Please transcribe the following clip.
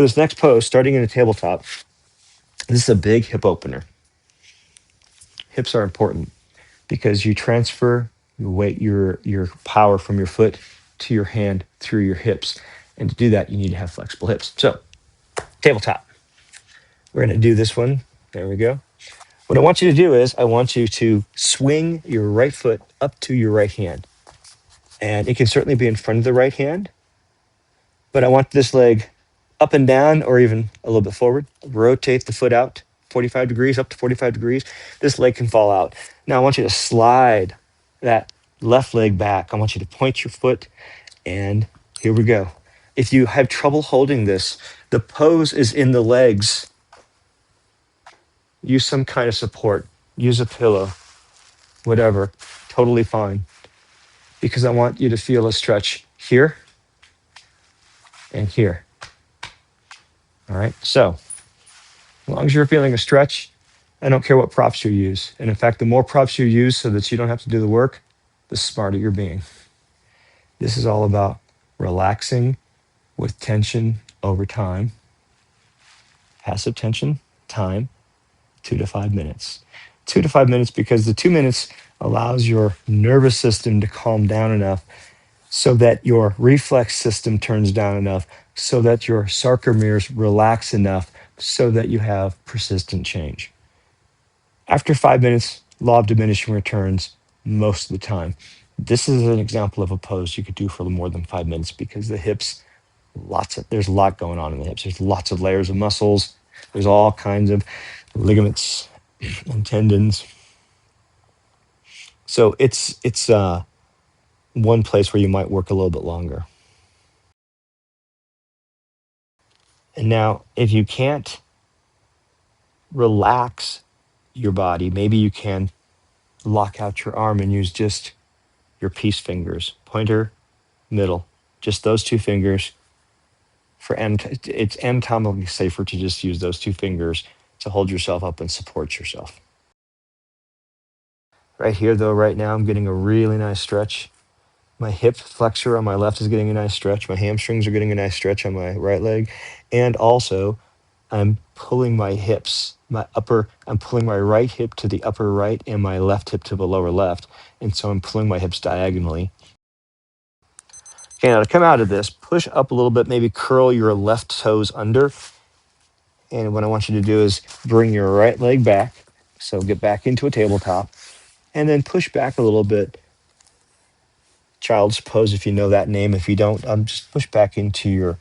For this next pose, starting in a tabletop, this is a big hip opener. Hips are important because you transfer your weight, your power from your foot to your hand through your hips. And to do that, you need to have flexible hips. So, tabletop. We're going to do this one. There we go. What I want you to do is I want you to swing your right foot up to your right hand. And it can certainly be in front of the right hand, but I want this leg up and down or even a little bit forward. Rotate the foot out 45 degrees, up to 45 degrees. This leg can fall out. Now I want you to slide that left leg back. I want you to point your foot, and here we go. If you have trouble holding this, the pose is in the legs. Use some kind of support. Use a pillow, whatever. Totally fine. Because I want you to feel a stretch here and here. All right, so as long as you're feeling a stretch, I don't care what props you use. And in fact, the more props you use so that you don't have to do the work, the smarter you're being. This is all about relaxing with tension over time. Passive tension, time, 2 to 5 minutes. 2 to 5 minutes because the 2 minutes allows your nervous system to calm down enough so that your reflex system turns down enough, so that your sarcomeres relax enough, so that you have persistent change. After 5 minutes, law of diminishing returns most of the time. This is an example of a pose you could do for more than 5 minutes because the hips, there's a lot going on in the hips. There's lots of layers of muscles. There's all kinds of ligaments and tendons. So it's one place where you might work a little bit longer. And now, if you can't relax your body, maybe you can lock out your arm and use just your peace fingers, pointer, middle, just those two fingers. It's anatomically safer to just use those two fingers to hold yourself up and support yourself. Right here, though, right now, I'm getting a really nice stretch. My hip flexor on my left is getting a nice stretch. My hamstrings are getting a nice stretch on my right leg. And also, I'm pulling my hips, I'm pulling my right hip to the upper right and my left hip to the lower left. And so I'm pulling my hips diagonally. Okay, now to come out of this, push up a little bit, maybe curl your left toes under. And what I want you to do is bring your right leg back. So get back into a tabletop and then push back a little bit. Child's pose, if you know that name. If you don't, just push back into your